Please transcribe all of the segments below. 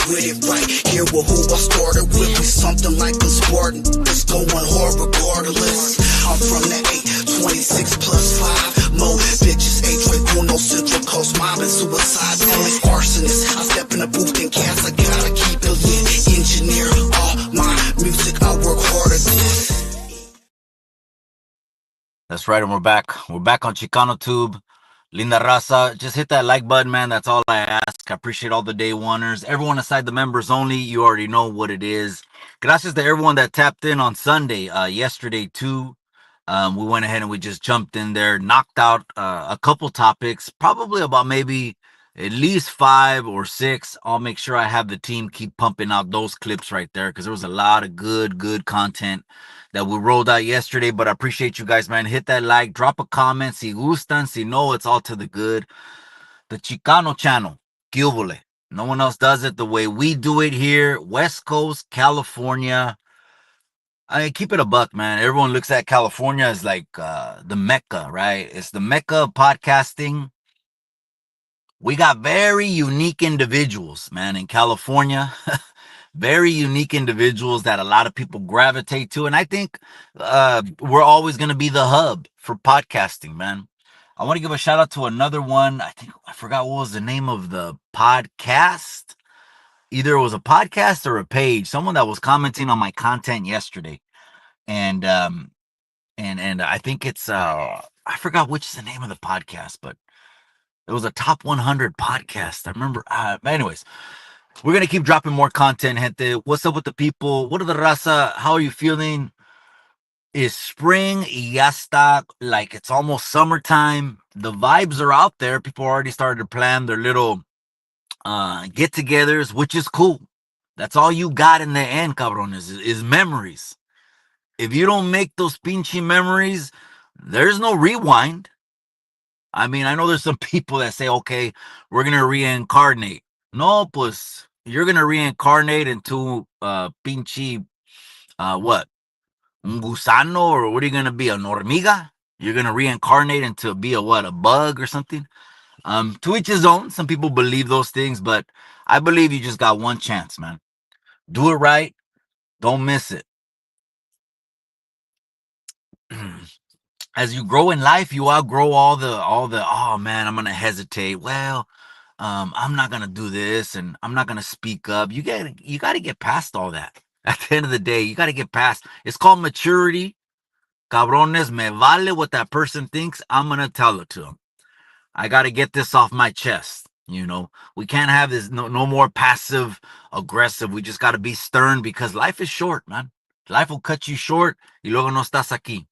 with it right. Here with who I started with, we something like a Spartan. It's going hard regardless. I'm from the 826 plus 5. Mo bitches, Uno, Central Coast, mob and suicide. Family arsonist. I step in the booth and cast, I gotta keep it lit. Engineer all my music, I work hard at this. That's right, and we're back. We're back on Chicano Tube. Linda Raza, just hit that like button, man. That's all I ask. I appreciate all the day oneers. Everyone aside the members only, you already know what it is. Gracias to everyone that tapped in on Sunday, yesterday too. We went ahead and we just jumped in there, knocked out a couple topics, probably about maybe at least 5 or 6. I'll make sure I have the team keep pumping out those clips right there because there was a lot of good content that we rolled out yesterday. But I appreciate you guys, man. Hit that like, drop a comment. Si gustan, si no, it's all to the good. The Chicano channel, Gilbole. No one else does it the way we do it here. West Coast, California. I keep it a buck, man. Everyone looks at California as like the Mecca, right? It's the Mecca of podcasting. We got very unique individuals, man, in California. Very unique individuals that a lot of people gravitate to. And I think we're always going to be the hub for podcasting, man. I want to give a shout out to another one. I forgot what was the name of the podcast. Either it was a podcast or a page. Someone that was commenting on my content yesterday. And I think it's I forgot which is the name of the podcast, but it was a top 100 podcast. I remember. Anyways, we're gonna keep dropping more content, gente. What's up with the people? What are the raza? How are you feeling? Is spring y ya está, like it's almost summertime. The vibes are out there. People already started to plan their little get-togethers, which is cool. That's all you got in the end, cabrones, is memories. If you don't make those pinchy memories, there's no rewind. I mean, I know there's some people that say, okay, we're going to reincarnate. No, pues, you're going to reincarnate into pinchy, what? Un gusano, or what are you going to be? An hormiga? You're going to reincarnate into be a what? A bug or something? To each his own. Some people believe those things, but I believe you just got one chance, man. Do it right. Don't miss it. As you grow in life, you outgrow all the oh man, I'm gonna hesitate. Well, I'm not gonna do this and I'm not gonna speak up. You gotta get past all that. At the end of the day, you gotta get past. It's called maturity. Cabrones, me vale what that person thinks. I'm gonna tell it to them. I gotta get this off my chest. You know, we can't have this no more passive aggressive. We just gotta be stern because life is short, man. Life will cut you short. Y luego no estás aquí.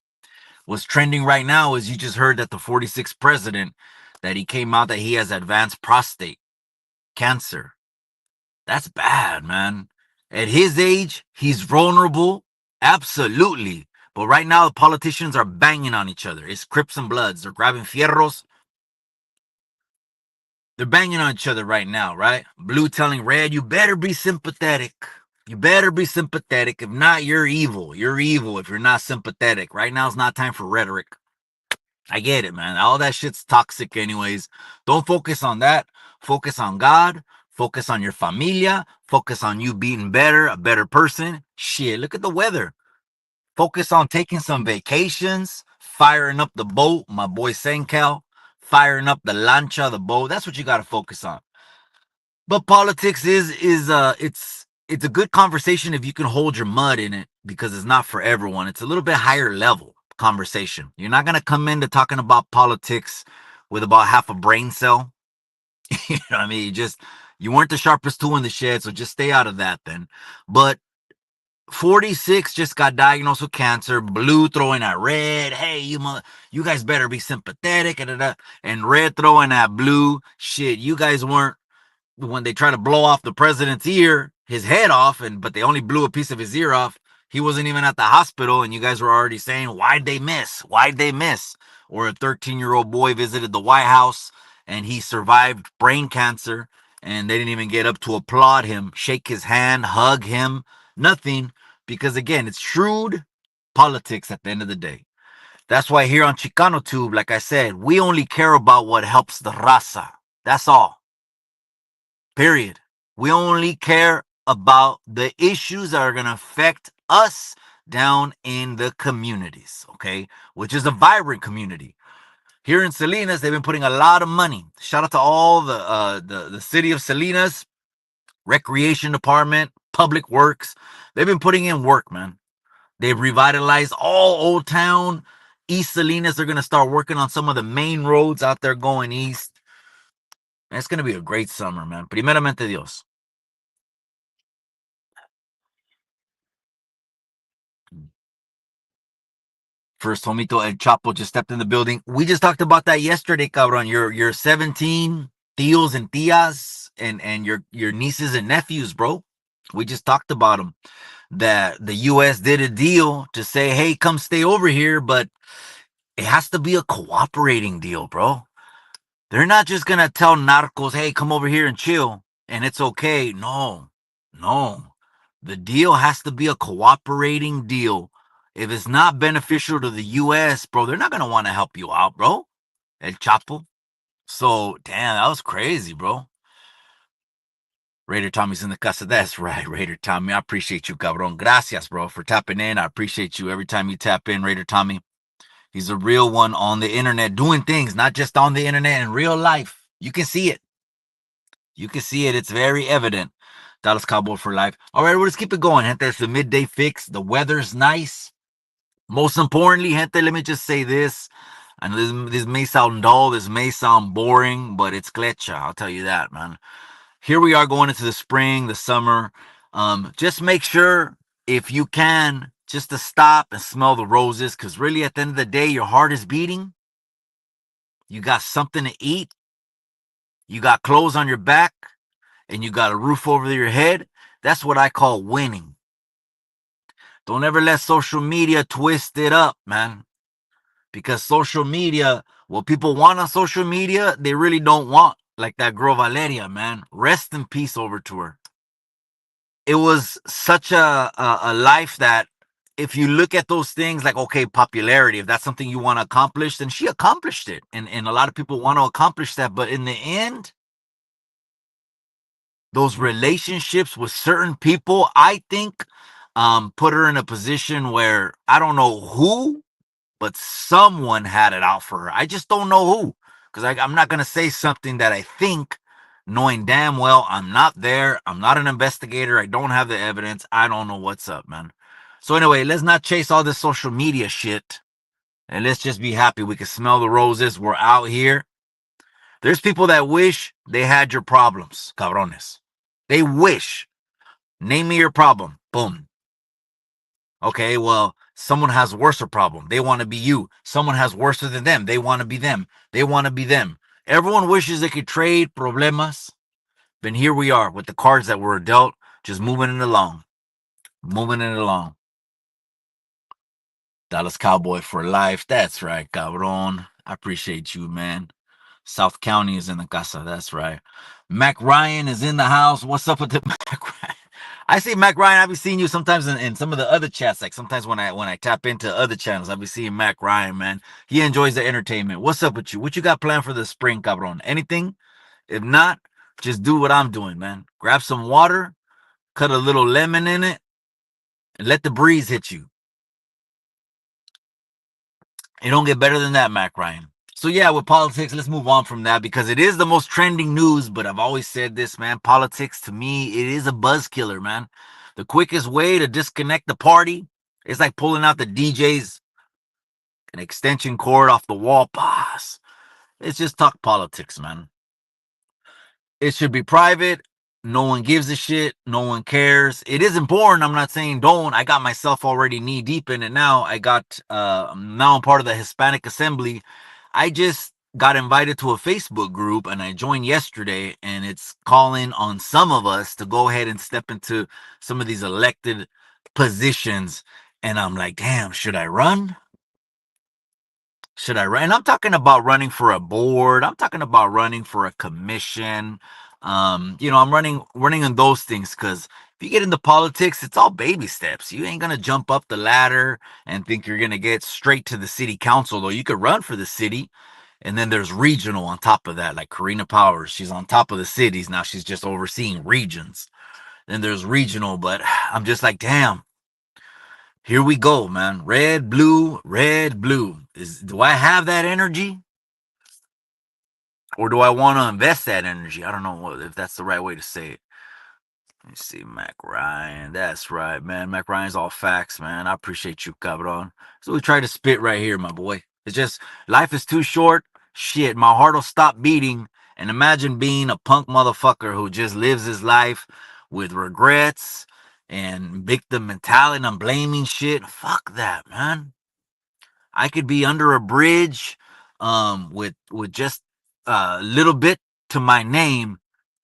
What's trending right now is you just heard that the 46th president, that he came out that he has advanced prostate cancer. That's bad, man. At his age, he's vulnerable. Absolutely. But right now, the politicians are banging on each other. It's Crips and Bloods. They're grabbing fierros. They're banging on each other right now, right? Blue telling Red, you better be sympathetic. You better be sympathetic. If not, you're evil. You're evil if you're not sympathetic. Right now is not time for rhetoric. I get it, man. All that shit's toxic anyways. Don't focus on that. Focus on God. Focus on your familia. Focus on you being better, a better person. Shit, look at the weather. Focus on taking some vacations, firing up the boat. My boy Sencal, firing up the lancha, the boat. That's what you got to focus on. But politics is it's a good conversation if you can hold your mud in it because it's not for everyone. It's a little bit higher level conversation. You're not going to come into talking about politics with about half a brain cell. You know what I mean? You weren't the sharpest tool in the shed, so just stay out of that then. But 46 just got diagnosed with cancer. Blue throwing at Red, hey, you guys better be sympathetic. And Red throwing at Blue, shit, you guys weren't, when they try to blow off the president's ear, his head off, but they only blew a piece of his ear off. He wasn't even at the hospital, and you guys were already saying, why'd they miss? Why'd they miss? Or a 13-year-old boy visited the White House, and he survived brain cancer, and they didn't even get up to applaud him, shake his hand, hug him, nothing, because, again, it's shrewd politics at the end of the day. That's why here on Chicano Tube, like I said, we only care about what helps the raza. That's all. Period. We only care about the issues that are going to affect us down in the communities, okay? Which is a vibrant community. Here in Salinas, they've been putting a lot of money. Shout out to all the city of Salinas, recreation department, public works. They've been putting in work, man. They've revitalized all Old Town, East Salinas. They're going to start working on some of the main roads out there going east. It's going to be a great summer, man. Primeramente Dios. First homito El Chapo just stepped in the building. We just talked about that yesterday, cabron. Your 17 tios and tias and your nieces and nephews, bro. We just talked about them. That the U.S. did a deal to say, hey, come stay over here, but it has to be a cooperating deal, bro. They're not just gonna tell narcos, hey, come over here and chill, and it's okay. No, no. The deal has to be a cooperating deal. If it's not beneficial to the U.S., bro, they're not gonna want to help you out, bro. El Chapo. So, damn, that was crazy, bro. Raider Tommy's in the casa. That's right, Raider Tommy. I appreciate you, cabron. Gracias, bro, for tapping in. I appreciate you every time you tap in, Raider Tommy. He's a real one on the internet, doing things, not just on the internet, in real life. You can see it. You can see it. It's very evident. Dallas Cowboy for life. All right, well, let's keep it going, gente. It's the midday fix. The weather's nice. Most importantly, gente, let me just say this. I know this may sound dull, this may sound boring, but it's clecha. I'll tell you that, man. Here we are going into the spring, the summer. Just make sure, if you can, just to stop and smell the roses, because really at the end of the day, your heart is beating. You got something to eat. You got clothes on your back, and you got a roof over your head. That's what I call winning. Don't ever let social media twist it up, man. Because social media, what people want on social media, they really don't want. Like that girl Valeria, man. Rest in peace over to her. It was such a life that if you look at those things like, okay, popularity, if that's something you want to accomplish, then she accomplished it. And a lot of people want to accomplish that. But in the end, those relationships with certain people, I think, put her in a position where I don't know who, but someone had it out for her. I just don't know who, because I'm not going to say something that I think, knowing damn well I'm not there. I'm not an investigator. I don't have the evidence. I don't know what's up, man. So anyway, let's not chase all this social media shit, and let's just be happy. We can smell the roses. We're out here. There's people that wish they had your problems, cabrones. They wish. Name me your problem. Boom. Okay, well, someone has worse problem. They want to be you. Someone has worse than them. They want to be them. They want to be them. Everyone wishes they could trade problemas. Then here we are with the cards that were dealt, just moving it along. Moving it along. Dallas Cowboy for life. That's right, cabron. I appreciate you, man. South County is in the casa. That's right. Mac Ryan is in the house. What's up with the Mac Ryan? I see Mac Ryan. I've been seeing you sometimes in some of the other chats. Like sometimes when I tap into other channels, I've been seeing Mac Ryan, man. He enjoys the entertainment. What's up with you? What you got planned for the spring, cabron? Anything? If not, just do what I'm doing, man. Grab some water, cut a little lemon in it, and let the breeze hit you. It don't get better than that, Mac Ryan. So yeah, with politics, let's move on from that because it is the most trending news. But I've always said this, man. Politics to me, it is a buzz killer, man. The quickest way to disconnect the party is like pulling out the DJ's an extension cord off the wall. Boss. It's just talk politics, man. It should be private. No one gives a shit. No one cares. It is important. I'm not saying don't. I got myself already knee deep in it now. Now I'm part of the Hispanic Assembly. I just got invited to a Facebook group and I joined yesterday, and it's calling on some of us to go ahead and step into some of these elected positions. And I'm like, damn, should I run? Should I run? And I'm talking about running for a board. I'm talking about running for a commission. I'm running on those things because if you get into politics, it's all baby steps. You ain't gonna jump up the ladder and think you're gonna get straight to the city council, though. You could run for the city, And then there's regional on top of that, like Karina Powers. She's on top of the cities. Now she's just overseeing regions. Then there's regional, but I'm just like, damn, here we go, man. Red, blue, red, blue. Do I have that energy? Or do I want to invest that energy? I don't know if that's the right way to say it. Let me see, Mac Ryan. That's right, man. Mac Ryan's all facts, man. I appreciate you, cabron. So we try to spit right here, my boy. It's just, life is too short. Shit, my heart will stop beating. And imagine being a punk motherfucker who just lives his life with regrets and victim mentality and blaming shit. Fuck that, man. I could be under a bridge with just a little bit to my name.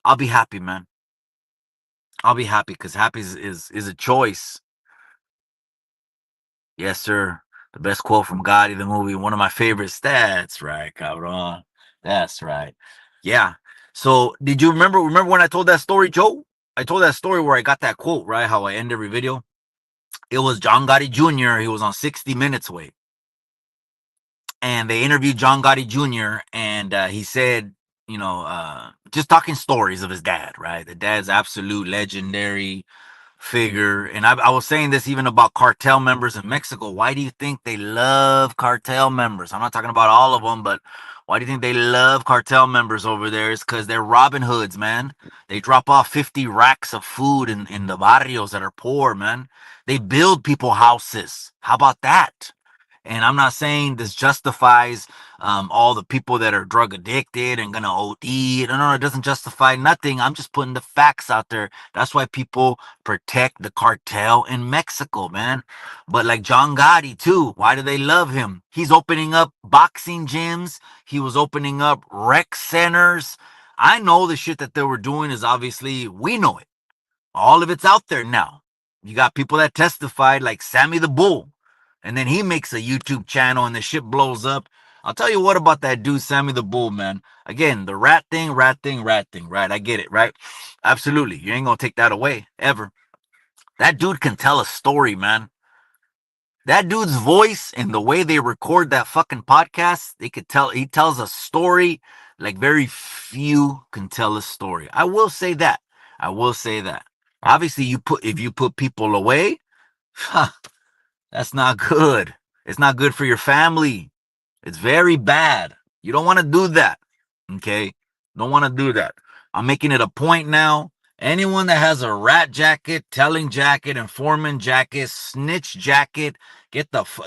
I'll be happy, man. I'll be happy because happy is a choice. Yes, sir. The best quote from Gotti, the movie, one of my favorites. That's right, cabron. That's right. Yeah. So did you remember when I told that story, Joe? I told that story where I got that quote, right? How I end every video. It was John Gotti Jr. He was on 60 Minutes Way. And they interviewed John Gotti Jr. and he said, just talking stories of his dad, right? The dad's absolute legendary figure. And I was saying this even about cartel members in Mexico. Why do you think they love cartel members? I'm not talking about all of them, but why do you think they love cartel members over there? It's because they're Robin Hoods, man. They drop off 50 racks of food in the barrios that are poor, man. They build people houses. How about that? And I'm not saying this justifies all the people that are drug addicted and gonna OD. No, it doesn't justify nothing. I'm just putting the facts out there. That's why people protect the cartel in Mexico, man. But like John Gotti too, why do they love him? He's opening up boxing gyms. He was opening up rec centers. I know the shit that they were doing is obviously, we know it. All of it's out there now. You got people that testified, like Sammy the Bull. And then he makes a YouTube channel and the shit blows up. I'll tell you what about that dude, Sammy the Bull, man. Again, the rat thing, right? I get it, right? Absolutely. You ain't gonna take that away, ever. That dude can tell a story, man. That dude's voice and the way they record that fucking podcast, he tells a story like very few can tell a story. I will say that. Obviously, if you put people away, that's not good. It's not good for your family. It's very bad. You don't want to do that. Okay? Don't want to do that. I'm making it a point now. Anyone that has a rat jacket, telling jacket, informant jacket, snitch jacket,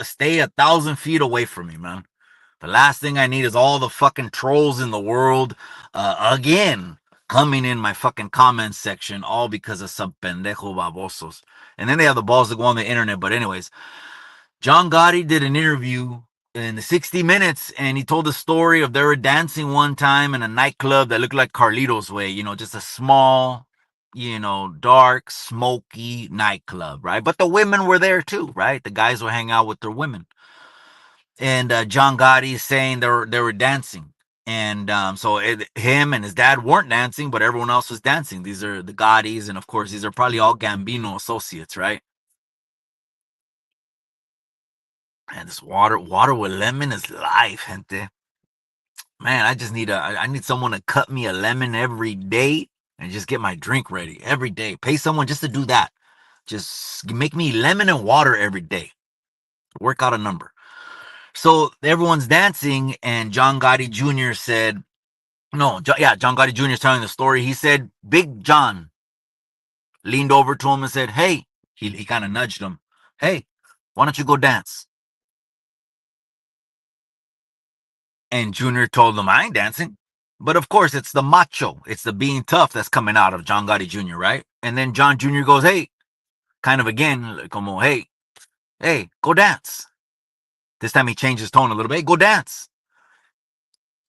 stay 1,000 feet away from me, man. The last thing I need is all the fucking trolls in the world again coming in my fucking comments section, all because of some pendejo babosos. And then they have the balls to go on the internet. But anyways, John Gotti did an interview in the 60 Minutes, and he told the story of they were dancing one time in a nightclub that looked like Carlito's Way, just a small, dark, smoky nightclub, right? But the women were there too, right? The guys would hang out with their women. And John Gotti is saying they were dancing. And him and his dad weren't dancing, but everyone else was dancing. These are the Gottis, and of course, these are probably all Gambino associates, right? And this water with lemon is life, gente. Man, I need someone to cut me a lemon every day and just get my drink ready every day. Pay someone just to do that. Just make me lemon and water every day. Work out a number. So everyone's dancing, and John Gotti Jr. said, John Gotti Jr. is telling the story. He said, Big John leaned over to him and said, hey, he kind of nudged him. Hey, why don't you go dance? And Junior told him, I ain't dancing. But of course, it's the macho. It's the being tough that's coming out of John Gotti Jr., right? And then John Jr. goes, hey, kind of again, como, hey, go dance. This time he changed his tone a little bit. Hey, go dance.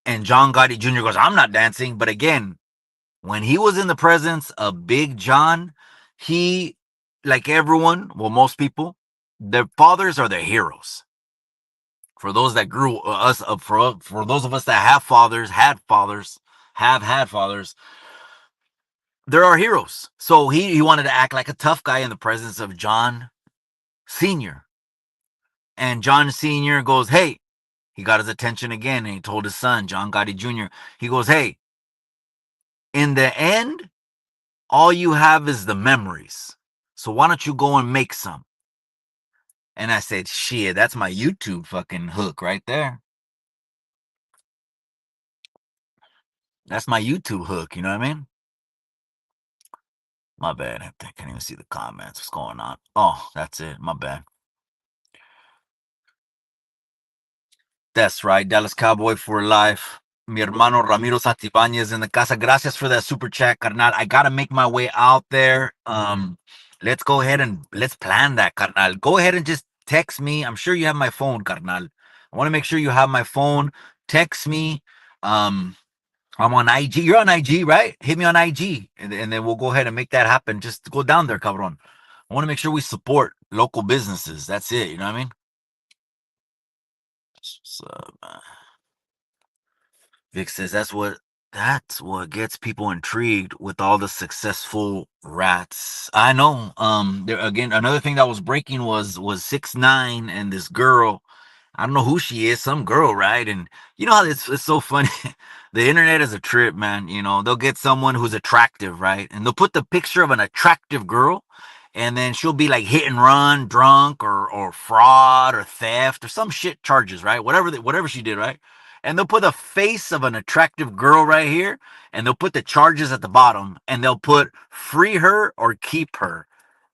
And John Gotti Jr. goes, I'm not dancing. But again, when he was in the presence of Big John, he, like everyone, well, most people, their fathers are their heroes. For those that grew us up, for those of us that have fathers, have had fathers, they're our heroes. So he wanted to act like a tough guy in the presence of John Sr. And John Sr. goes, hey, he got his attention again, and he told his son, John Gotti Jr., he goes, hey, in the end, all you have is the memories. So why don't you go and make some? And I said, shit, that's my YouTube fucking hook right there. That's my YouTube hook, you know what I mean? My bad. I can't even see the comments. What's going on? Oh, that's it. My bad. That's right. Dallas Cowboy for life. Mi hermano Ramiro Santibáñez in the casa. Gracias for that super chat, carnal. I gotta make my way out there. Let's go ahead and let's plan that, carnal. Go ahead and just text me. I'm sure you have my phone, carnal. I want to make sure you have my phone. Text me. I'm on IG. You're on IG, right? Hit me on IG, and then we'll go ahead and make that happen. Just go down there, cabron. I want to make sure we support local businesses. That's it. You know what I mean? So, Vic says that's what gets people intrigued with all the successful rats. I know. There again, another thing that was breaking was 6ix9ine and this girl. I don't know who she is, some girl, right? And you know how it's so funny. The internet is a trip, man. You know, they'll get someone who's attractive, right? And they'll put the picture of an attractive girl, and then she'll be like hit and run, drunk, or fraud or theft or some shit charges, right? Whatever she did, right? And they'll put the face of an attractive girl right here, and they'll put the charges at the bottom, and they'll put free her or keep her.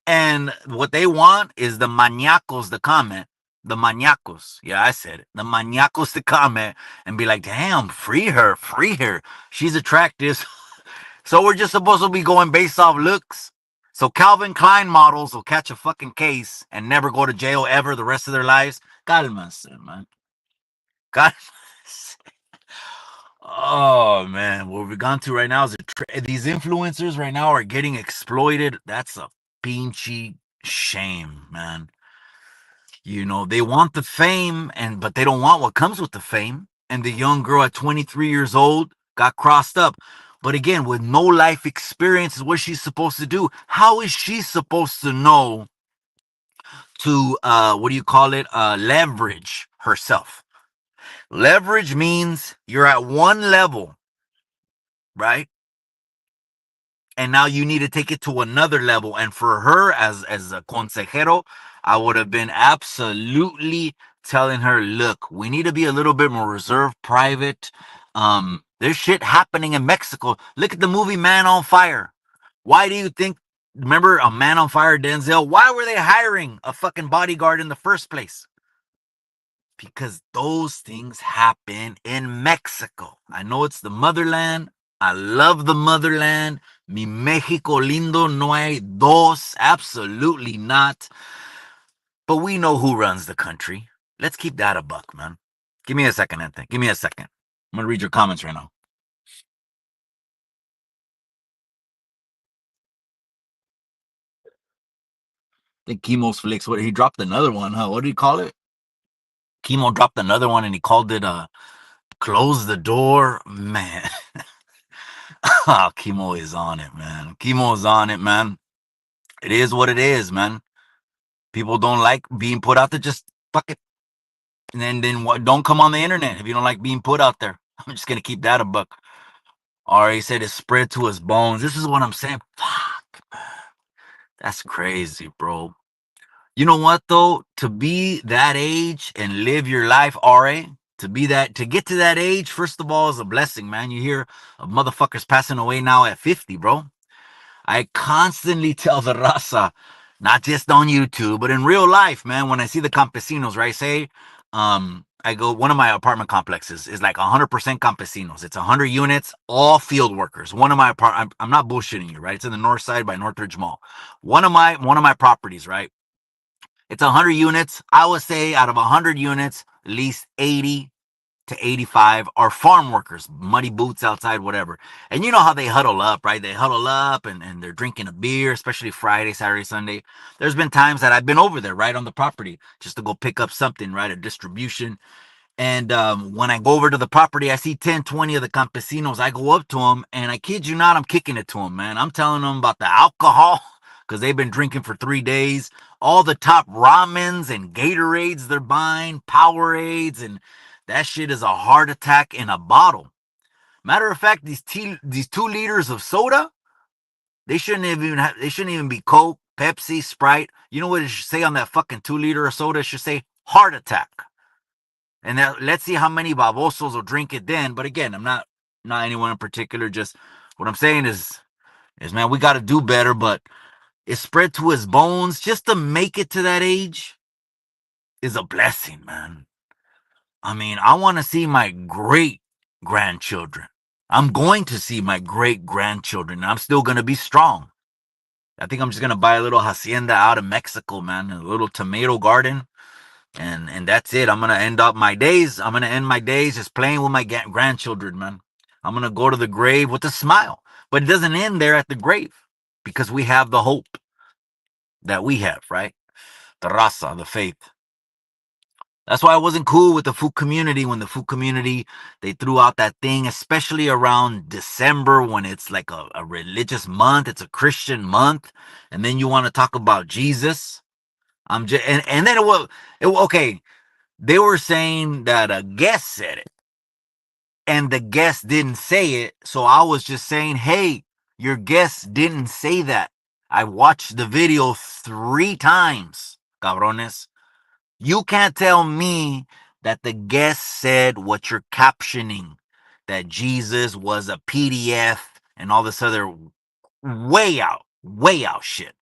And what they want is the maniacos to comment. The maniacos. Yeah, I said it. The maniacos to comment and be like, damn, free her, free her. She's attractive. So we're just supposed to be going based off looks. So Calvin Klein models will catch a fucking case and never go to jail ever the rest of their lives. Cálmase, man. Cálmase. Oh man, what we've gone to right now is these influencers right now are getting exploited. That's a pinchy shame, man. You know, they want the fame, but they don't want what comes with the fame. And the young girl at 23 years old got crossed up. But again, with no life experience, is what she's supposed to do. How is she supposed to know to what do you call it? Leverage herself. Leverage means you're at one level, right? And now you need to take it to another level. And for her, as a consejero, I would have been absolutely telling her, look, we need to be a little bit more reserved, private. There's shit happening in Mexico. Look at the movie Man on Fire. Why do you think, remember a Man on Fire, Denzel? Why were they hiring a fucking bodyguard in the first place? Because those things happen in Mexico. I know it's the motherland. I love the motherland. Mi México lindo, no hay dos. Absolutely not. But we know who runs the country. Let's keep that a buck, man. Give me a second, Anthony. Give me a second. I'm going to read your comments right now. I think Chemo's Flicks, he dropped another one, huh? What do you call it? Chemo dropped another one and he called it Close the Door. Man. Oh, Chemo is on it, man. Chemo is on it, man. It is what it is, man. People don't like being put out there. Just fuck it. And then what? Don't come on the internet if you don't like being put out there. I'm just gonna keep that a buck. He said it spread to his bones. This is what I'm saying. Fuck, man. That's crazy, bro. You know what though? To be that age and live your life, RA, to get to that age, first of all, is a blessing, man. You hear of motherfuckers passing away now at 50, bro. I constantly tell the raza, not just on YouTube, but in real life, man, when I see the campesinos, right? Say, I go, one of my apartment complexes is like 100% campesinos. It's 100 units, all field workers. One of my I'm not bullshitting you, right? It's in the north side by Northridge Mall. One of my properties, right? It's 100 units. I would say out of 100 units, at least 80 to 85 are farm workers, muddy boots outside, whatever. And you know how they huddle up, right? They huddle up and they're drinking a beer, especially Friday, Saturday, Sunday. There's been times that I've been over there, right, on the property just to go pick up something, right, a distribution. And when I go over to the property, I see 10, 20 of the campesinos. I go up to them, and I kid you not, I'm kicking it to them, man. I'm telling them about the alcohol because they've been drinking for 3 days. All the top ramens and Gatorades they're buying, Powerades, and That shit is a heart attack in a bottle. Matter of fact, these 2 liters of soda, they shouldn't even be Coke, Pepsi, Sprite. You know what it should say on that fucking 2 liter of soda? It should say heart attack. And let's see how many babosos will drink it then. But again, I'm not anyone in particular. Just what I'm saying is man, we got to do better. But it spread to his bones. Just to make it to that age is a blessing, man. I mean, I want to see my great grandchildren. I'm going to see my great grandchildren. I'm still going to be strong. I think I'm just going to buy a little hacienda out of Mexico, man, a little tomato garden. And that's it. I'm going to end my days just playing with my grandchildren, man. I'm going to go to the grave with a smile. But it doesn't end there at the grave because we have the hope that we have, right? The raza, the faith. That's why I wasn't cool with the food community when the food community, they threw out that thing, especially around December when it's like a religious month. It's a Christian month. And then you want to talk about Jesus. And then okay, they were saying that a guest said it and the guest didn't say it. So I was just saying, hey, your guest didn't say that. I watched the video 3 times, cabrones. You can't tell me that the guest said what you're captioning, that Jesus was a PDF and all this other way out shit.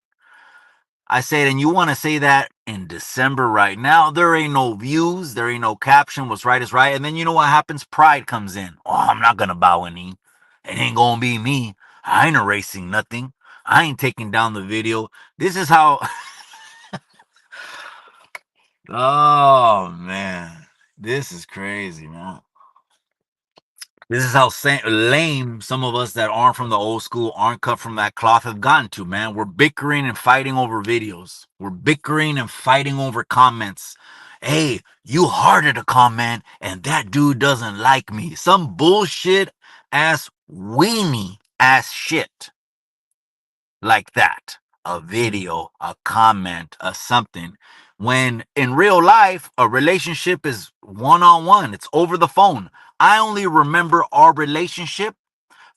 I said, and you want to say that in December right now? There ain't no views, there ain't no caption. What's right is right. And then you know what happens? Pride comes in. Oh, I'm not gonna bow a knee. It ain't gonna be me. I ain't erasing nothing. I ain't taking down the video. This is how. Oh man, this is crazy, man. This is how lame some of us that aren't from the old school, aren't cut from that cloth, have gotten to, man. We're bickering and fighting over videos. We're bickering and fighting over comments. Hey, you hearted a comment and that dude doesn't like me. Some bullshit ass weenie ass shit like that. A video, a comment, a something. When in real life, a relationship is one-on-one. It's over the phone. I only remember our relationship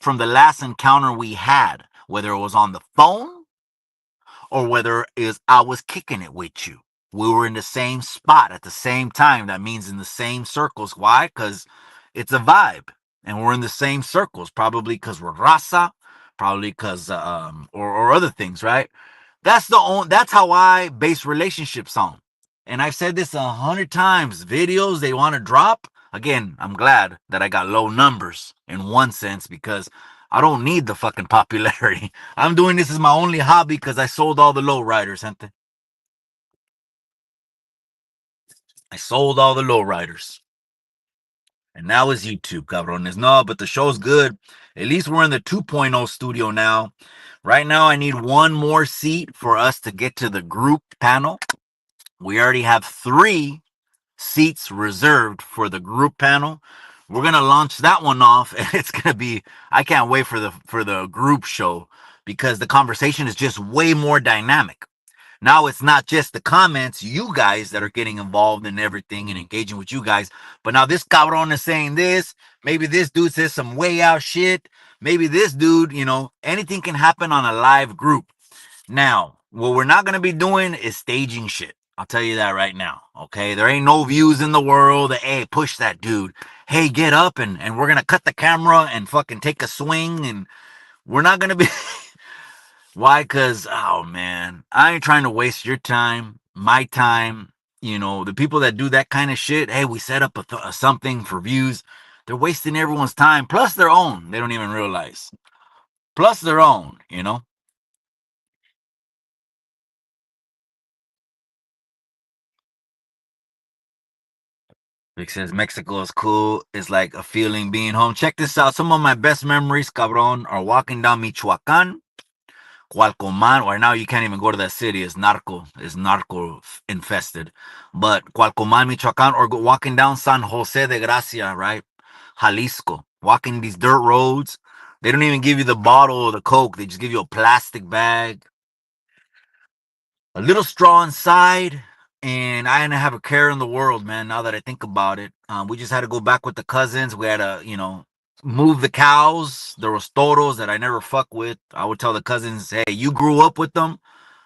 from the last encounter we had, whether it was on the phone or whether it was I was kicking it with you. We were in the same spot at the same time. That means in the same circles. Why? Because it's a vibe. And we're in the same circles, probably because we're raza, probably because or other things, right? That's how I base relationships on. And I've said this 100 times. Videos they want to drop. Again, I'm glad that I got low numbers in one sense because I don't need the fucking popularity. I'm doing this as my only hobby because I sold all the low riders, gente. I sold all the low riders. And now it's YouTube, cabrones. No, but the show's good. At least we're in the 2.0 studio now. Right now, I need one more seat for us to get to the group panel. We already have 3 seats reserved for the group panel. We're gonna launch that one off, and it's gonna be. I can't wait for the group show because the conversation is just way more dynamic. Now it's not just the comments, you guys that are getting involved in everything and engaging with you guys, but now this cabron is saying this. Maybe this dude says some way out shit. Maybe this dude, anything can happen on a live group. Now, what we're not going to be doing is staging shit. I'll tell you that right now. Okay. There ain't no views in the world. Hey, push that dude. Hey, get up and we're going to cut the camera and fucking take a swing. And we're not going to be. Why? Because, oh man, I ain't trying to waste your time, my time. The people that do that kind of shit. Hey, we set up a something for views. They're wasting everyone's time, plus their own. They don't even realize. Plus their own. Vic says Mexico is cool. It's like a feeling being home. Check this out. Some of my best memories, cabron, are walking down Michoacan, Cualcoman. Right now, you can't even go to that city. It's narco infested. But Cualcoman, Michoacan, or walking down San Jose de Gracia, right? Jalisco. Walking these dirt roads. They don't even give you the bottle of the Coke. They just give you a plastic bag, a little straw inside, and I didn't have a care in the world, man. Now that I think about it, we just had to go back with the cousins. We had to, move the cows. There was toros that I never fuck with. I would tell the cousins, "Hey, you grew up with them.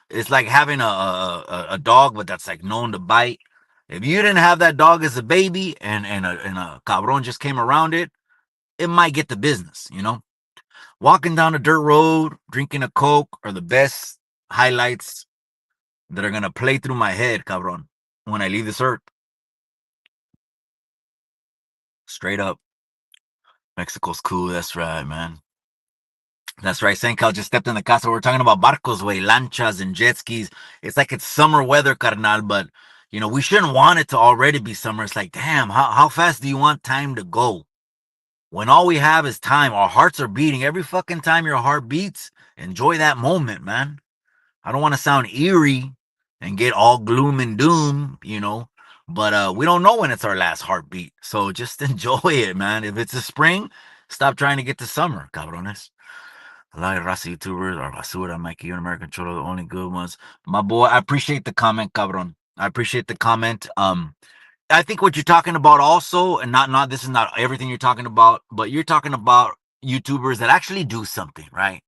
It's like having a dog, but that's like known to bite. If you didn't have that dog as a baby, and a cabron just came around it, it might get the business, Walking down a dirt road, drinking a Coke are the best highlights that are gonna play through my head, cabron, when I leave this earth. Straight up. Mexico's cool. That's right, man. That's right. St. Cal just stepped in the casa. We're talking about barcos, way, lanchas and jet skis. It's like it's summer weather, carnal, but we shouldn't want it to already be summer. It's like, damn, how fast do you want time to go? When all we have is time, our hearts are beating. Every fucking time your heart beats, enjoy that moment, man. I don't want to sound eerie and get all gloom and doom, but we don't know when it's our last heartbeat. So just enjoy it, man. If it's a spring, stop trying to get to summer, cabrones. A lot of Rasta YouTubers are basura, Mikey, you and American Cholo, the only good ones. My boy, I appreciate the comment, cabron. I appreciate the comment. I think what you're talking about also, and not this is not everything you're talking about, but you're talking about YouTubers that actually do something, right?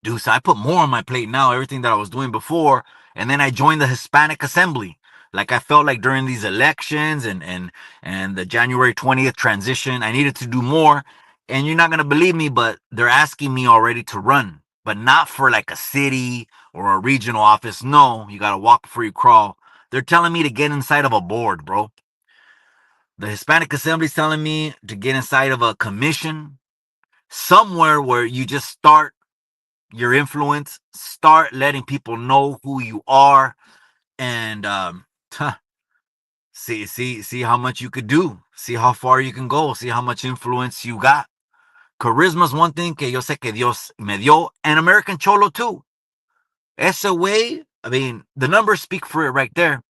So I put more on my plate now, everything that I was doing before, and then I joined the Hispanic Assembly. Like I felt like during these elections and the January 20th transition, I needed to do more. And you're not gonna believe me, but they're asking me already to run, but not for like a city or a regional office. No, you gotta walk before you crawl. They're telling me to get inside of a board, bro. The Hispanic Assembly is telling me to get inside of a commission, somewhere where you just start your influence, start letting people know who you are, and see how much you could do, see how far you can go, see how much influence you got. Charisma is one thing que yo sé que Dios me dio, and American Cholo too. Ese way, I mean, the numbers speak for it right there.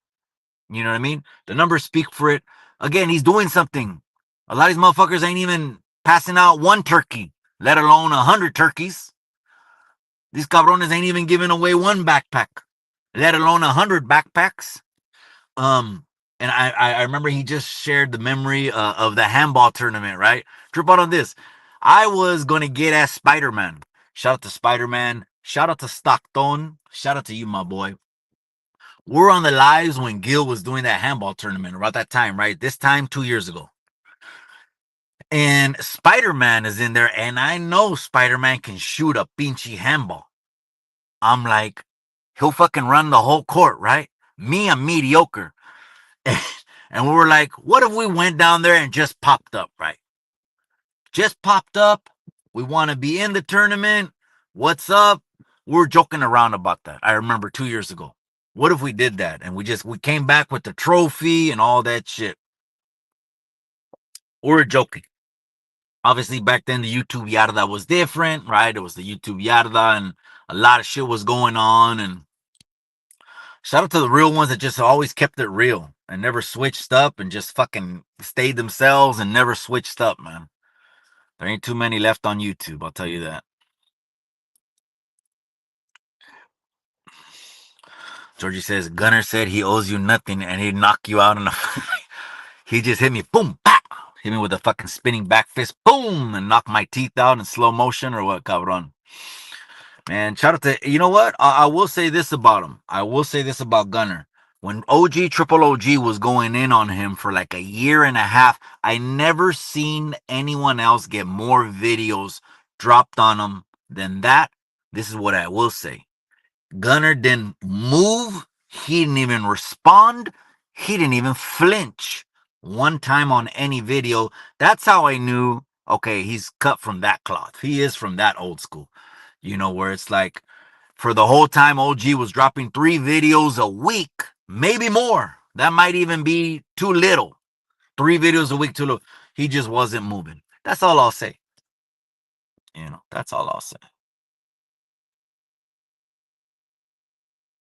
You know what I mean? The numbers speak for it. Again, he's doing something. A lot of these motherfuckers ain't even passing out one turkey, let alone 100 turkeys. These cabrones ain't even giving away one backpack, let alone 100 backpacks. And I remember he just shared the memory of the handball tournament, right? Trip out on this. I was gonna get at Spider-Man. Shout out to Spider-Man. Shout out to Stockton. Shout out to you, my boy. We're on the lives when Gil was doing that handball tournament about that time, right? This time 2 years ago. And Spider-Man is in there, and I know Spider-Man can shoot a pinchy handball. I'm like, he'll fucking run the whole court, right? Me, I'm mediocre. And we were like, what if we went down there and just popped up, right? Just popped up. We want to be in the tournament. What's up? We were joking around about that. I remember 2 years ago. What if we did that? And we came back with the trophy and all that shit. We were joking. Obviously, back then, the YouTube Yarda was different, right? It was the YouTube Yarda, and a lot of shit was going on. And shout out to the real ones that just always kept it real and never switched up and just fucking stayed themselves and never switched up, man. There ain't too many left on YouTube, I'll tell you that. Georgie says, Gunner said he owes you nothing and he'd knock you out in a He just hit me, boom, pow! Hit me with a fucking spinning back fist, boom, and knocked my teeth out in slow motion, or what, cabron? Man, shout out to, you know what? I will say this about him. I will say this about Gunner. When Triple OG was going in on him for like a year and a half, I never seen anyone else get more videos dropped on him than that. This is what I will say. Gunner didn't move. He didn't even respond. He didn't even flinch one time on any video. That's how I knew, okay, he's cut from that cloth. He is from that old school. Where it's like for the whole time OG was dropping 3 videos a week, maybe more. That might even be too little. 3 videos a week too little. He just wasn't moving. That's all I'll say. That's all I'll say.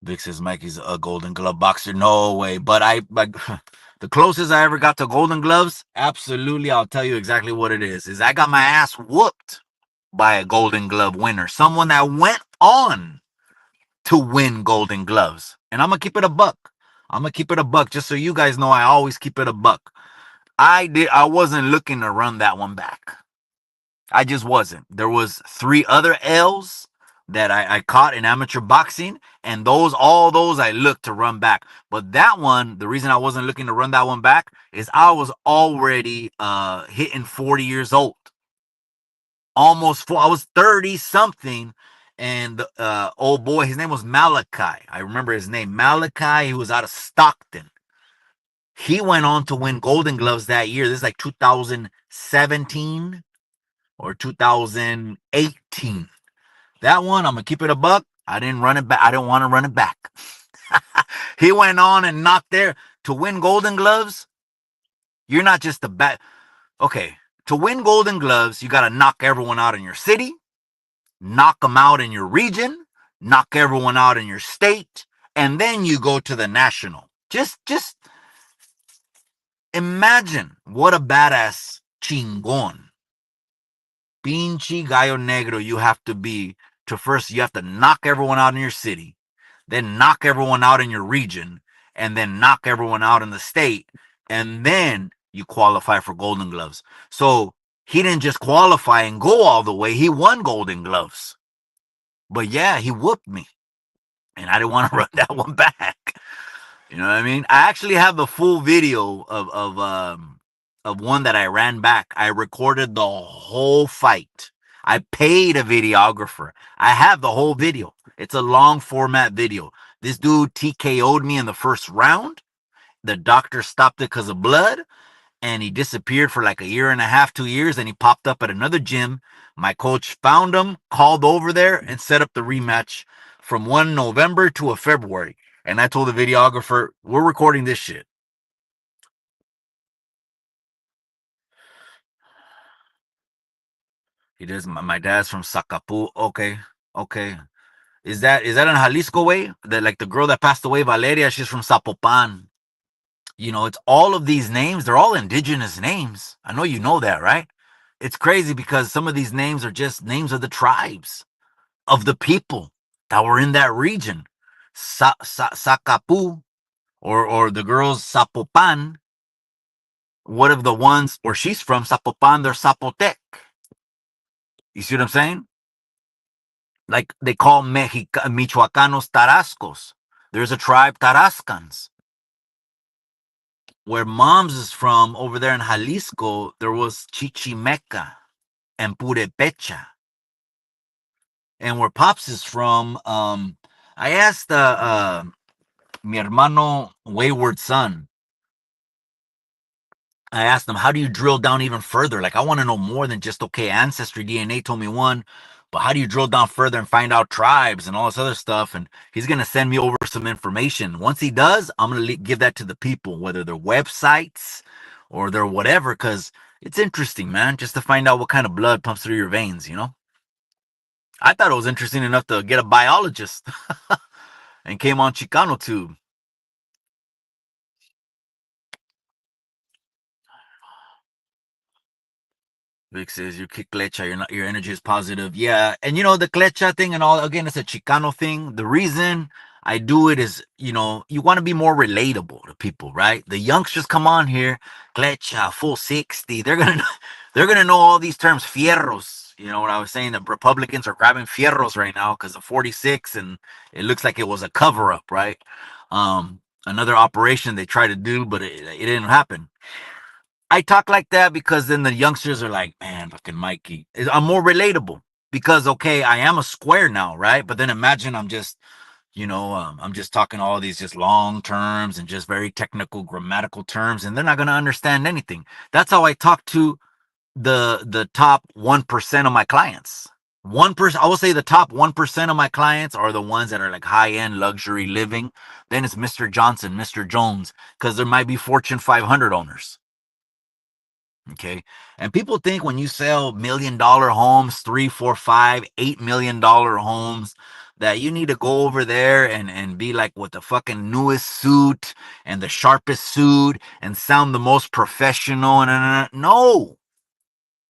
Vic says Mikey's a Golden Glove boxer. No way. But the closest I ever got to Golden Gloves, absolutely, I'll tell you exactly what it is I got my ass whooped by a Golden Glove winner. Someone that went on to win Golden Gloves. And I'm going to keep it a buck. I'm gonna keep it a buck, just so you guys know. I always keep it a buck. I wasn't looking to run that one back. I just wasn't. There was 3 other L's that I caught in amateur boxing, and all those I looked to run back. But that one, the reason I wasn't looking to run that one back is I was already hitting 40 years old. Almost four. I was 30 something. And the old boy, his name was Malachi. I remember his name, Malachi. He was out of Stockton. He went on to win Golden Gloves that year. This is like 2017 or 2018. That one, I'm gonna keep it a buck. I didn't run it back. I didn't want to run it back. He went on and knocked there to win Golden Gloves. You're not just a bat. Okay, to win Golden Gloves, you got to knock everyone out in your city, knock them out in your region, knock everyone out in your state, and then you go to the national. Just imagine what a badass chingon, pinche gallo negro you have to be to first, you have to knock everyone out in your city, then knock everyone out in your region, and then knock everyone out in the state, and then you qualify for Golden Gloves. So he didn't just qualify and go all the way, he won Golden Gloves. But yeah, he whooped me, and I didn't want to run that one back. You know what I mean? I actually have the full video of one that I ran back. I recorded the whole fight. I paid a videographer. I have the whole video. It's a long format video. This dude TKO'd me in the first round. The doctor stopped it because of blood, and he disappeared for like a year and a half, 2 years, and he popped up at another gym. My coach found him, called over there, and set up the rematch from one November to a February. And I told the videographer, we're recording this shit. He does. My dad's from Zacapu. Okay, okay. Is that in Jalisco way? That like the girl that passed away, Valeria, she's from Zapopan. It's all of these names. They're all indigenous names. I know you know that, right? It's crazy because some of these names are just names of the tribes, of the people that were in that region. Sacapu, or the girls Zapopan. What of the ones where she's from, Zapopan, they're Zapotec. You see what I'm saying? Like they call Michoacanos Tarascos. There's a tribe, Tarascans. Where mom's is from, over there in Jalisco, there was Chichimeca and Purepecha. And where pops is from, I asked mi hermano wayward son, I asked him, how do you drill down even further? Like, I want to know more than just, okay, ancestry DNA told me one, but how do you drill down further and find out tribes and all this other stuff? And he's going to send me over some information. Once he does, I'm going to give that to the people, whether they're websites or they're whatever, because it's interesting, man, just to find out what kind of blood pumps through your veins. I thought it was interesting enough to get a biologist and came on Chicano Tube. Vic says you kick Clecha, your energy is positive. Yeah, and the Clecha thing and all, again, it's a Chicano thing. The reason I do it is, you want to be more relatable to people, right? The youngsters come on here, Clecha, full 60. They're gonna know all these terms, fierros. You know what I was saying? The Republicans are grabbing fierros right now because of 46, and it looks like it was a cover up, right? Another operation they tried to do, but it didn't happen. I talk like that because then the youngsters are like, man, fucking Mikey. I'm more relatable because, okay, I am a square now, right? But then imagine I'm just, I'm just talking all these just long terms and just very technical grammatical terms, and they're not going to understand anything. That's how I talk to the top 1% of my clients. 1%, I will say the top 1% of my clients are the ones that are like high-end luxury living. Then it's Mr. Johnson, Mr. Jones, because there might be Fortune 500 owners. Okay. And people think when you sell $1 million homes, 3, 4, 5, $8 million homes, that you need to go over there and be like with the fucking newest suit and the sharpest suit and sound the most professional. And no,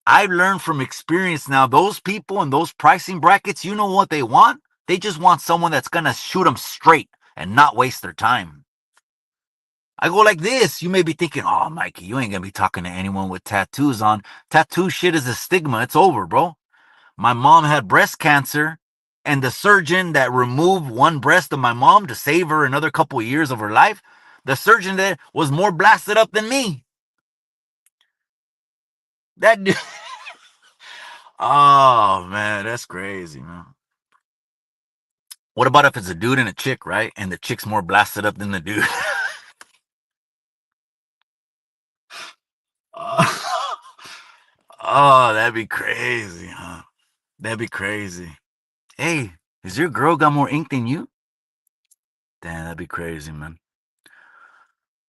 I've learned from experience now, those people in those pricing brackets, you know what they want? They just want someone that's going to shoot them straight and not waste their time. I go like this. You may be thinking, oh, Mikey, you ain't gonna be talking to anyone with tattoos on. Tattoo shit is a stigma. It's over, bro. My mom had breast cancer, and the surgeon that removed one breast of my mom to save her another couple of years of her life, the surgeon that was more blasted up than me. That dude. Oh man, that's crazy, man. What about if it's a dude and a chick, right? And the chick's more blasted up than the dude. Oh, oh, that'd be crazy, huh? That'd be crazy. Hey, is your girl got more ink than you? Damn, that'd be crazy, man.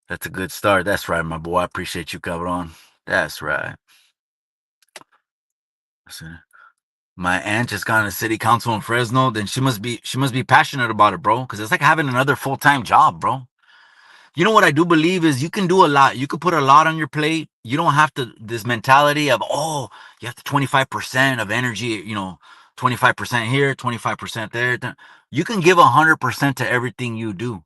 That's a good start. That's right, my boy. I appreciate you, cabron. That's right. Listen, my aunt just got on a city council in Fresno. Then she must be passionate about it, bro. Because it's like having another full time job, bro. You know what I do believe is you can do a lot. You could put a lot on your plate. You don't have to this mentality of oh, you have to 25% of energy. 25% here, 25% there. You can give 100% to everything you do.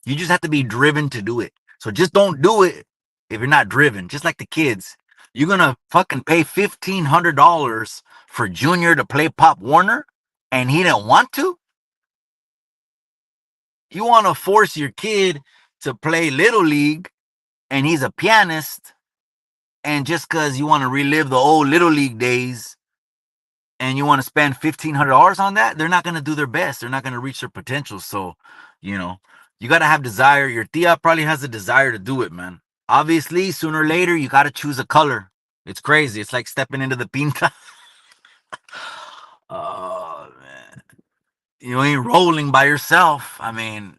You just have to be driven to do it. So just don't do it if you're not driven. Just like the kids, you're gonna fucking pay $1,500 for Junior to play Pop Warner, and he didn't want to. You want to force your kid to play Little League, and he's a pianist, and just because you want to relive the old Little League days, and you want to spend $1,500 on that, they're not gonna do their best. They're not gonna reach their potential. So, you know, you gotta have desire. Your tia probably has a desire to do it, man. Obviously, sooner or later, you gotta choose a color. It's crazy. It's like stepping into the pinta. Oh man, you ain't rolling by yourself. I mean,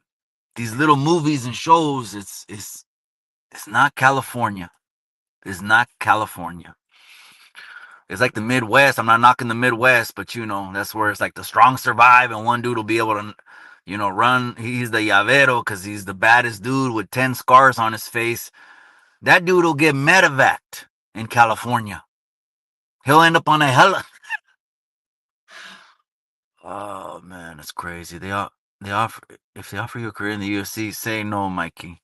these little movies and shows. It's not California. It's not California. It's like the Midwest. I'm not knocking the Midwest, but that's where it's like the strong survive, and one dude will be able to, run. He's the llavero because he's the baddest dude with 10 scars on his face. That dude will get medevaced in California. He'll end up on a heli. Oh man, it's crazy. They offer if they offer you a career in the UFC, say no, Mikey.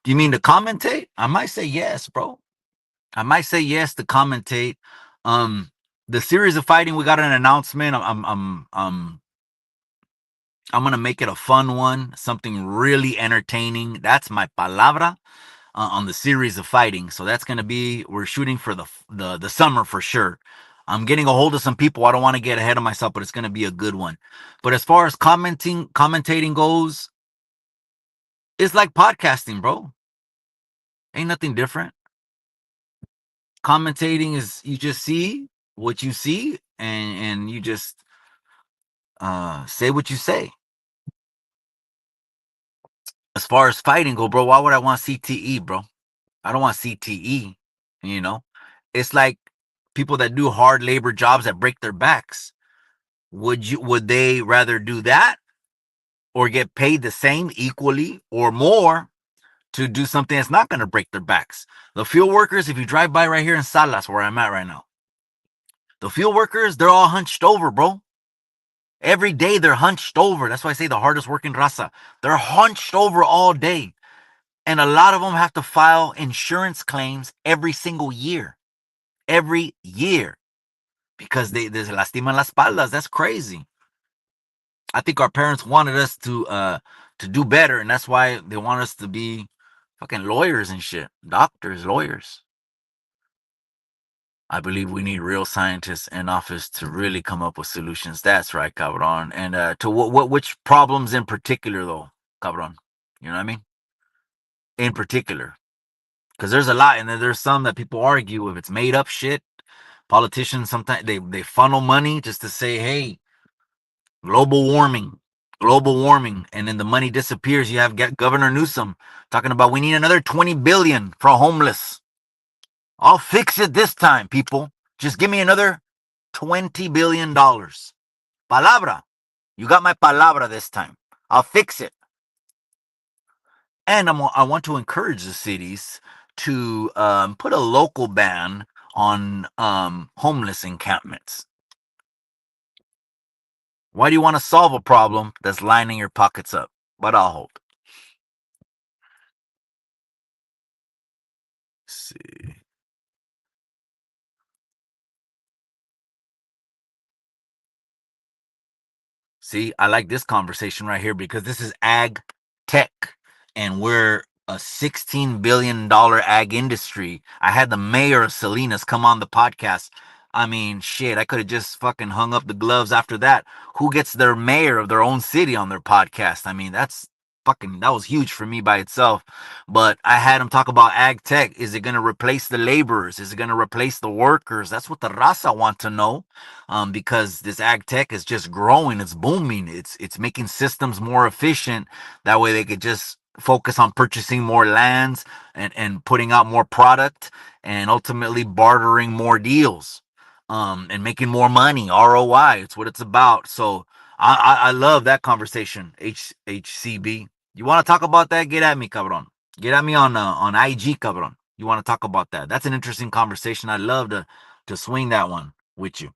Do you mean to commentate? I might say yes, bro. I might say yes to commentate. Um, the series of fighting, we got an announcement. I'm gonna make it a fun one, something really entertaining. That's my palabra on the series of fighting. So that's gonna be we're shooting for the summer for sure. I'm getting a hold of some people. I don't want to get ahead of myself, but it's gonna be a good one. But as far as commentating goes, it's like podcasting, bro. Ain't nothing different. Commentating is you just see what you see and you just say what you say. As far as fighting go, bro, why would I want CTE, bro? I don't want CTE. You know, it's like people that do hard labor jobs that break their backs. Would they rather do that or get paid the same equally or more to do something that's not going to break their backs? The field workers, if you drive by right here in Salas, where I'm at right now, the field workers, they're all hunched over, bro. Every day they're hunched over. That's why I say the hardest working raza. They're hunched over all day. And a lot of them have to file insurance claims every single year. Every year. Because they se lastiman las espaldas. That's crazy. I think our parents wanted us to do better, and that's why they want us to be fucking lawyers and shit. Doctors, lawyers. I believe we need real scientists in office to really come up with solutions. That's right, cabron. And to which problems in particular, though, cabron? You know what I mean? In particular, because there's a lot, and then there's some that people argue if it's made up shit. Politicians sometimes they funnel money just to say, "Hey, global warming, global warming," and then the money disappears. You have Governor Newsom talking about we need another 20 billion for homeless. I'll fix it this time, people. Just give me another $20 billion. Palabra. You got my palabra this time. I'll fix it. And I want to encourage the cities to put a local ban on homeless encampments. Why do you want to solve a problem that's lining your pockets up? But I'll hold. see. See, I like this conversation right here because this is ag tech and we're a $16 billion ag industry. I had the mayor of Salinas come on the podcast. I mean, shit, I could have just fucking hung up the gloves after that. Who gets their mayor of their own city on their podcast? I mean, that was huge for me by itself. But I had him talk about ag tech. Is it going to replace the laborers? Is it going to replace the workers? That's what the raza want to know, because this ag tech is just growing, it's booming, it's making systems more efficient. That way they could just focus on purchasing more lands and putting out more product and ultimately bartering more deals, and making more money. ROI, it's what it's about. So I love that conversation. HCB, you want to talk about that? Get at me, cabron. Get at me on IG, cabron. You want to talk about that? That's an interesting conversation. I'd love to swing that one with you.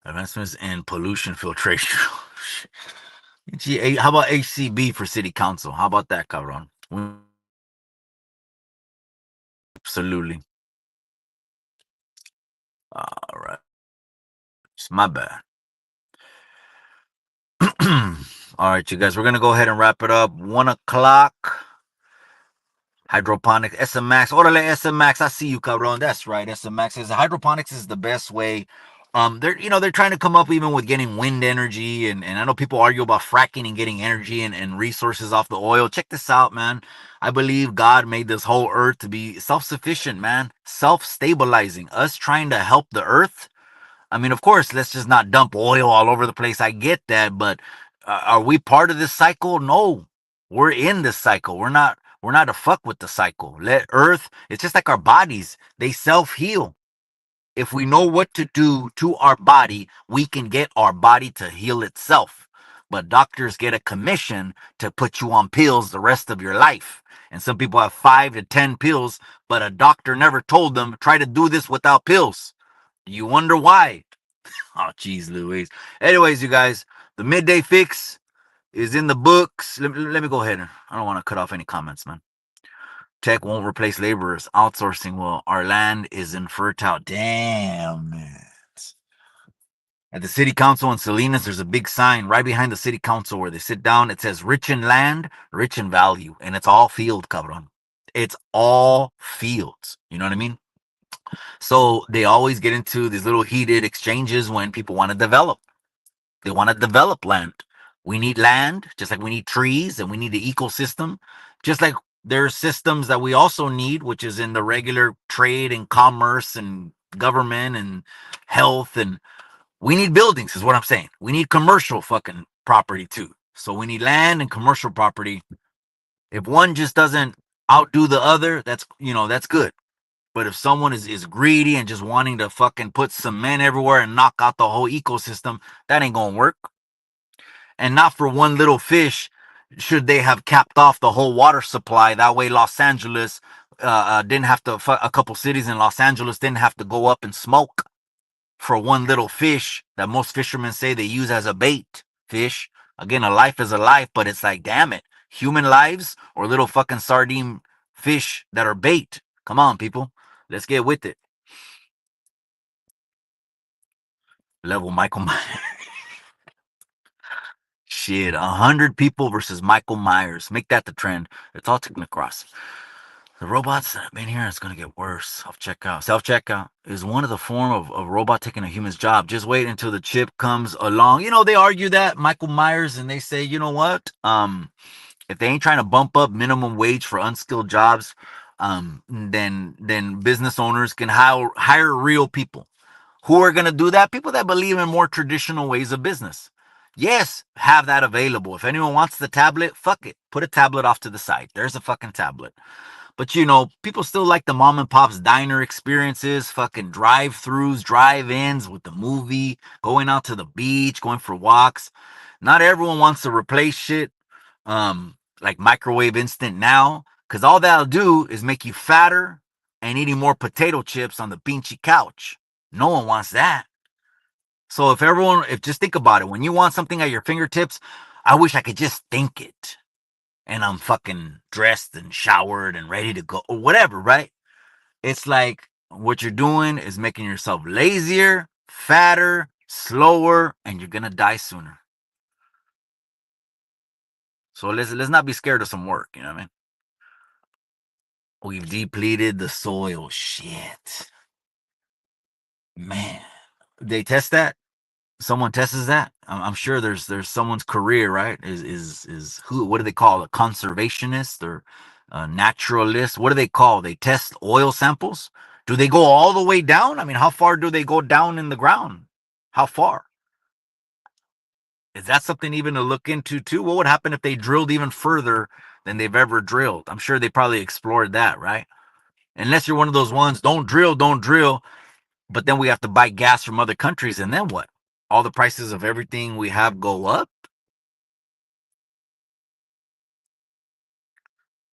Advancements in pollution filtration. Gee, how about HCB for city council? How about that, cabron? Absolutely. All right. It's my bad. All right, you guys, we're going to go ahead and wrap it up. 1 o'clock. Hydroponics, SMX. Orale, SMX. I see you, cabron. That's right. SMX is hydroponics is the best way. They're trying to come up even with getting wind energy, and I know people argue about fracking and getting energy and resources off the oil. Check this out, man. I believe God made this whole earth to be self-sufficient, man. Self-stabilizing. Us trying to help the earth. I mean, of course, let's just not dump oil all over the place. I get that, but are we part of this cycle? No, we're in this cycle. We're not. We're not to fuck with the cycle. Let Earth. It's just like our bodies. They self heal. If we know what to do to our body, we can get our body to heal itself. But doctors get a commission to put you on pills the rest of your life. And some people have 5 to 10 pills, but a doctor never told them try to do this without pills. You wonder why. Oh, geez, Louise. Anyways, you guys, the midday fix is in the books. Let me go ahead. I don't want to cut off any comments, man. Tech won't replace laborers. Outsourcing will. Our land is infertile. Damn it. At the city council in Salinas, there's a big sign right behind the city council where they sit down. It says rich in land, rich in value. And it's all field, cabron. It's all fields. You know what I mean? So they always get into these little heated exchanges when people want to develop. They want to develop land. We need land, just like we need trees and we need the ecosystem. Just like there are systems that we also need, which is in the regular trade and commerce and government and health. And we need buildings, is what I'm saying. We need commercial fucking property too. So we need land and commercial property. If one just doesn't outdo the other, that's good. But if someone is greedy and just wanting to fucking put cement everywhere and knock out the whole ecosystem, that ain't gonna work. And not for one little fish should they have capped off the whole water supply. That way Los Angeles didn't have to, a couple cities in Los Angeles didn't have to go up and smoke for one little fish that most fishermen say they use as a bait fish. Again, a life is a life, but it's like, damn it, human lives or little fucking sardine fish that are bait. Come on, people. Let's get with it. Level Michael Myers. Shit, 100 people versus Michael Myers. Make that the trend. It's all technocross. The robots that have been here, it's going to get worse. Self-checkout. Self-checkout is one of the form of a robot taking a human's job. Just wait until the chip comes along. They argue that, Michael Myers, and they say, you know what? If they ain't trying to bump up minimum wage for unskilled jobs, then business owners can hire real people. Who are going to do that? People that believe in more traditional ways of business. Yes, have that available. If anyone wants the tablet, fuck it. Put a tablet off to the side. There's a fucking tablet. But people still like the mom and pop's diner experiences, fucking drive-throughs, drive-ins with the movie, going out to the beach, going for walks. Not everyone wants to replace shit like microwave instant now, because all that'll do is make you fatter and eating more potato chips on the beachy couch. No one wants that. So if just think about it, when you want something at your fingertips, I wish I could just think it. and I'm fucking dressed and showered and ready to go or whatever, right? It's like what you're doing is making yourself lazier, fatter, slower, and you're gonna die sooner. So let's not be scared of some work, you know what I mean? We've depleted the soil. Shit. Man. They test that? Someone tests that? I'm sure there's someone's career, right? Is who, what do they call it? Conservationist or naturalist? What do they call? They test oil samples? Do they go all the way down? I mean, how far do they go down in the ground? How far? Is that something even to look into too? What would happen if they drilled even further than they've ever drilled? I'm sure they probably explored that, right? Unless you're one of those ones, don't drill, don't drill. But then we have to buy gas from other countries, and then what? All the prices of everything we have go up?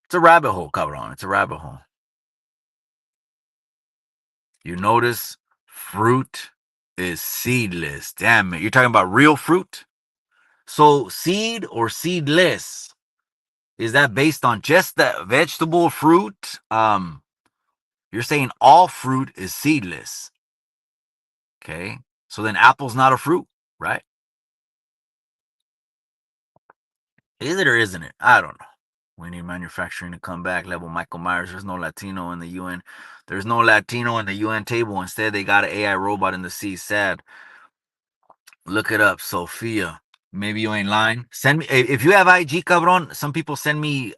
It's a rabbit hole, cabron. It's a rabbit hole. You notice fruit is seedless. Damn it. You're talking about real fruit? So seed or seedless? Is that based on just the vegetable fruit? You're saying all fruit is seedless. Okay. So then apple's not a fruit, right? Is it or isn't it? I don't know. We need manufacturing to come back. Level Michael Myers. There's no Latino in the UN. There's no Latino in the UN table. Instead, they got an AI robot in the sea. Sad. Look it up, Sophia. Maybe you ain't lying. Send me if you have IG, cabron. Some people send me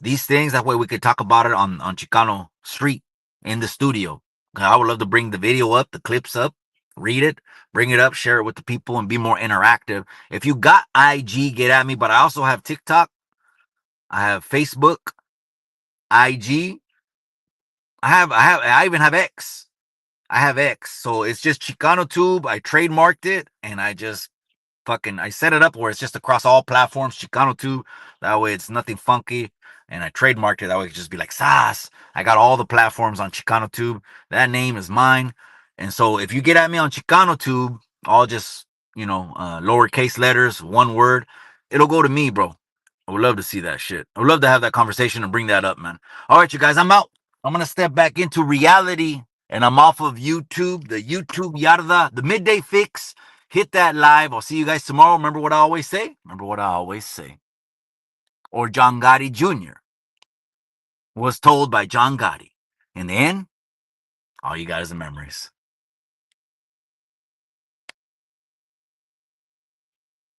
these things. That way we could talk about it on Chicano Street in the studio. I would love to bring the video up, the clips up, read it, bring it up, share it with the people, and be more interactive. If you got IG, get at me. But I also have TikTok. I have Facebook, IG. I even have X. I have X. So it's just Chicano Tube. I trademarked it and I set it up where it's just across all platforms, Chicano Tube. That way it's nothing funky. And I trademarked it. That way it just be like, Sas. I got all the platforms on Chicano Tube. That name is mine. And so if you get at me on Chicano Tube, all just, lowercase letters, one word, it'll go to me, bro. I would love to see that shit. I would love to have that conversation and bring that up, man. All right, you guys, I'm out. I'm going to step back into reality and I'm off of YouTube, the YouTube Yarda, the Midday Fix. Hit that live. I'll see you guys tomorrow. Remember what I always say? Remember what I always say. Or John Gotti Jr. was told by John Gotti. In the end, all you got is the memories.